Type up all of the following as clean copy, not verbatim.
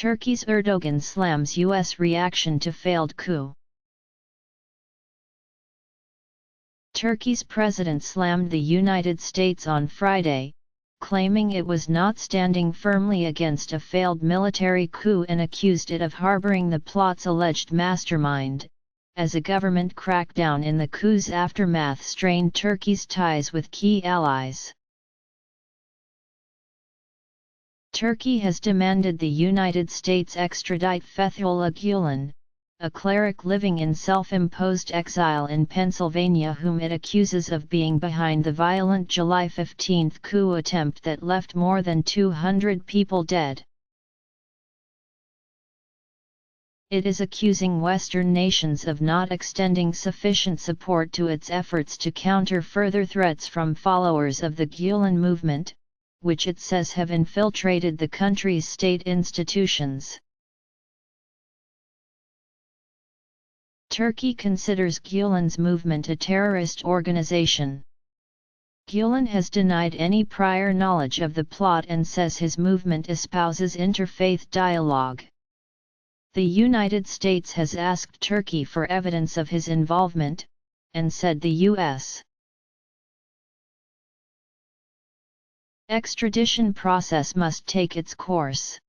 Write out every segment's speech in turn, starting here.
Turkey's Erdogan slams US reaction to failed coup. Turkey's president slammed the United States on Friday, claiming it was not standing firmly against a failed military coup and accused it of harboring the plot's alleged mastermind, as a government crackdown in the coup's aftermath strained Turkey's ties with key allies. Turkey has demanded the United States extradite Fethullah Gulen, a cleric living in self-imposed exile in Pennsylvania whom it accuses of being behind the violent July 15 coup attempt that left more than 200 people dead. It is accusing Western nations of not extending sufficient support to its efforts to counter further threats from followers of the Gulen movement, which it says have infiltrated the country's state institutions. Turkey considers Gulen's movement a terrorist organization. Gulen has denied any prior knowledge of the plot and says his movement espouses interfaith dialogue. The United States has asked Turkey for evidence of his involvement, and said the U.S. extradition process must take its course.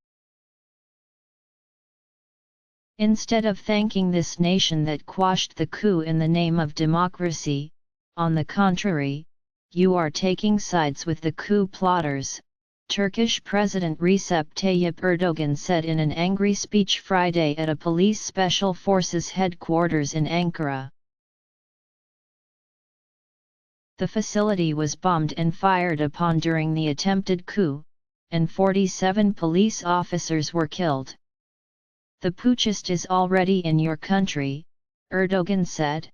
Instead of thanking this nation that quashed the coup in the name of democracy, on the contrary, you are taking sides with the coup plotters, Turkish President Recep Tayyip Erdogan said in an angry speech Friday at a police special forces headquarters in Ankara. The facility was bombed and fired upon during the attempted coup, and 47 police officers were killed. The putschist is already in your country, Erdogan said.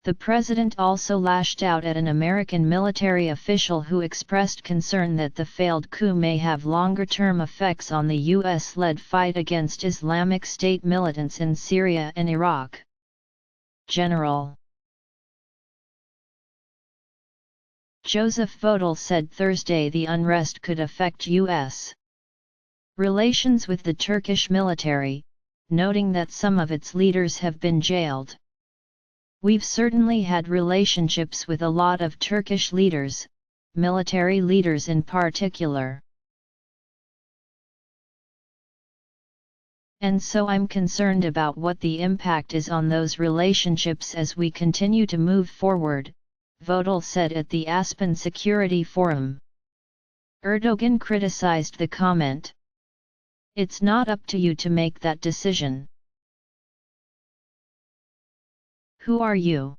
The president also lashed out at an American military official who expressed concern that the failed coup may have longer-term effects on the U.S.-led fight against Islamic State militants in Syria and Iraq. General Joseph Votel said Thursday the unrest could affect U.S. relations with the Turkish military, noting that some of its leaders have been jailed. We've certainly had relationships with a lot of Turkish leaders, military leaders in particular. And so I'm concerned about what the impact is on those relationships as we continue to move forward, Votel said at the Aspen Security Forum. Erdogan criticized the comment. It's not up to you to make that decision. Who are you?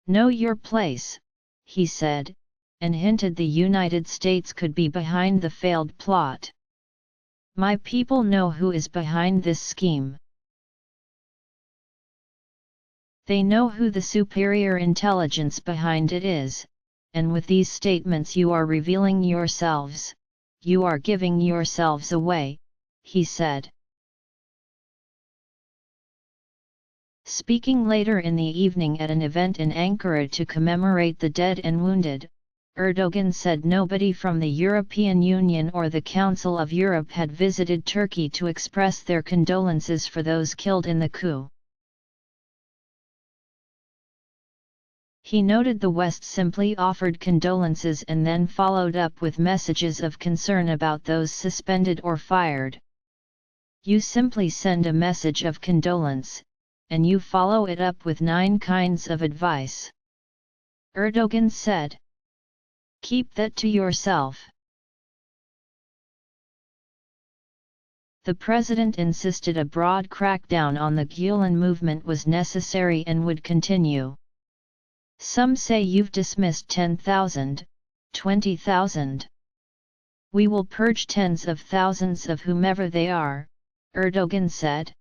Know your place, he said, and hinted the United States could be behind the failed plot. My people know who is behind this scheme. They know who the superior intelligence behind it is, and with these statements you are revealing yourselves, you are giving yourselves away, he said. Speaking later in the evening at an event in Ankara to commemorate the dead and wounded, Erdogan said nobody from the European Union or the Council of Europe had visited Turkey to express their condolences for those killed in the coup. He noted the West simply offered condolences and then followed up with messages of concern about those suspended or fired. You simply send a message of condolence, and you follow it up with 9 kinds of advice. Erdogan said. Keep that to yourself. The president insisted a broad crackdown on the Gulen movement was necessary and would continue. Some say you've dismissed 10,000, 20,000. We will purge tens of thousands of whomever they are, Erdogan said.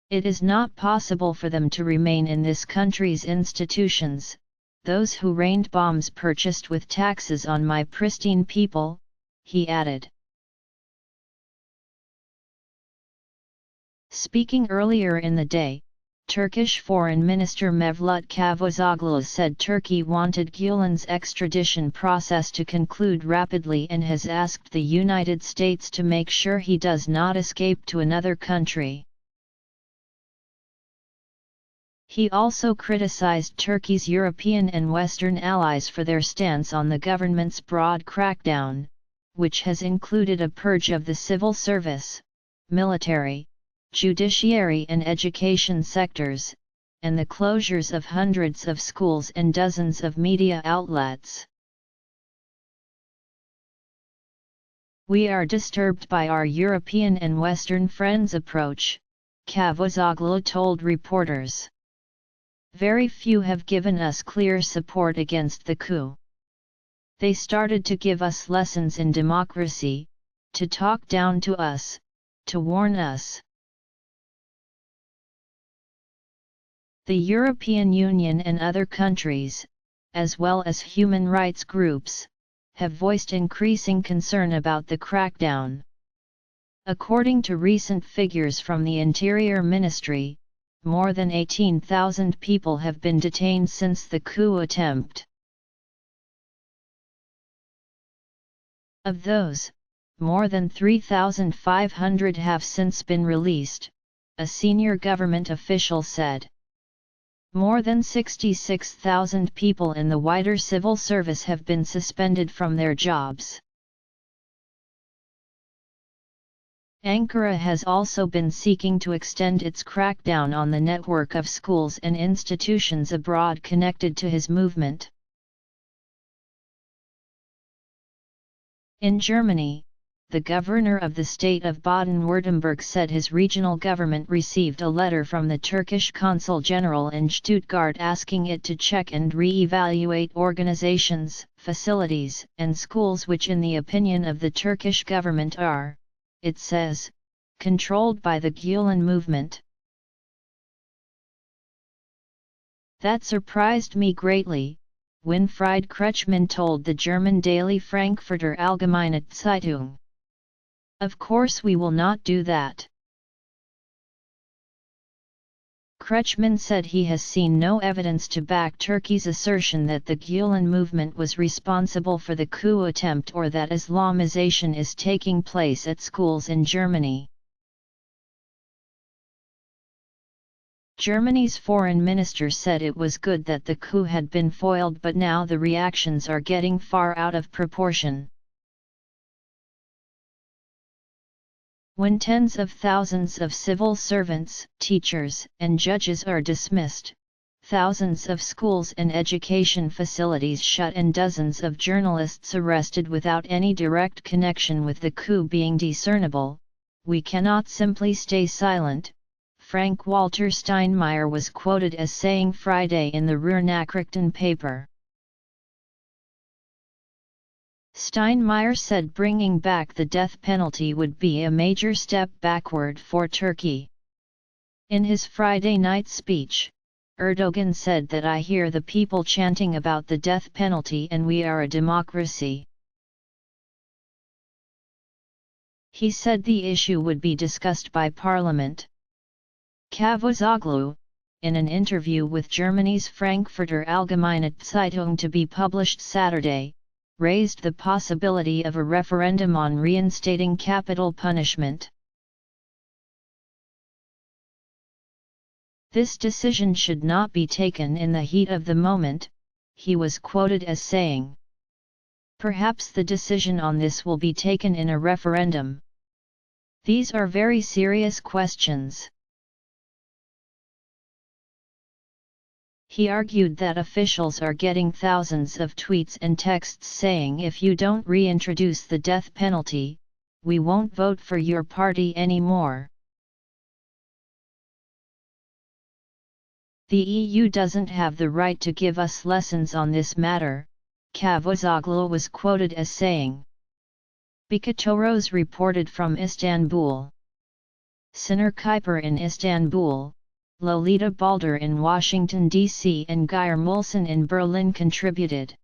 It is not possible for them to remain in this country's institutions, those who rained bombs purchased with taxes on my pristine people, he added. Speaking earlier in the day, Turkish Foreign Minister Mevlut Cavusoglu said Turkey wanted Gulen's extradition process to conclude rapidly and has asked the United States to make sure he does not escape to another country. He also criticized Turkey's European and Western allies for their stance on the government's broad crackdown, which has included a purge of the civil service, military, judiciary and education sectors, and the closures of hundreds of schools and dozens of media outlets. We are disturbed by our European and Western friends' approach, Cavusoglu told reporters. Very few have given us clear support against the coup. They started to give us lessons in democracy, to talk down to us, to warn us. The European Union and other countries, as well as human rights groups, have voiced increasing concern about the crackdown. According to recent figures from the Interior Ministry, more than 18,000 people have been detained since the coup attempt. Of those, more than 3,500 have since been released, a senior government official said. More than 66,000 people in the wider civil service have been suspended from their jobs. Ankara has also been seeking to extend its crackdown on the network of schools and institutions abroad connected to his movement. In Germany, the governor of the state of Baden-Württemberg said his regional government received a letter from the Turkish Consul General in Stuttgart asking it to check and re-evaluate organizations, facilities, and schools which in the opinion of the Turkish government are, it says, controlled by the Gulen movement. That surprised me greatly, Winfried Kretschmann told the German daily Frankfurter Allgemeine Zeitung. Of course we will not do that. Kretschmann said he has seen no evidence to back Turkey's assertion that the Gulen movement was responsible for the coup attempt or that Islamization is taking place at schools in Germany. Germany's foreign minister said it was good that the coup had been foiled, but now the reactions are getting far out of proportion. When tens of thousands of civil servants, teachers, and judges are dismissed, thousands of schools and education facilities shut and dozens of journalists arrested without any direct connection with the coup being discernible, we cannot simply stay silent, Frank-Walter Steinmeier was quoted as saying Friday in the Ruhr-Nachrichten paper. Steinmeier said bringing back the death penalty would be a major step backward for Turkey. In his Friday night speech, Erdogan said that I hear the people chanting about the death penalty and we are a democracy. He said the issue would be discussed by parliament. Cavusoglu, in an interview with Germany's Frankfurter Allgemeine Zeitung to be published Saturday, raised the possibility of a referendum on reinstating capital punishment. This decision should not be taken in the heat of the moment, he was quoted as saying. Perhaps the decision on this will be taken in a referendum. These are very serious questions. He argued that officials are getting thousands of tweets and texts saying if you don't reintroduce the death penalty, we won't vote for your party anymore. The EU doesn't have the right to give us lessons on this matter, Cavusoglu was quoted as saying. Bikatoros reported from Istanbul. Siner Kuiper in Istanbul, Lolita Balder in Washington, D.C. and Geir Mulson in Berlin contributed.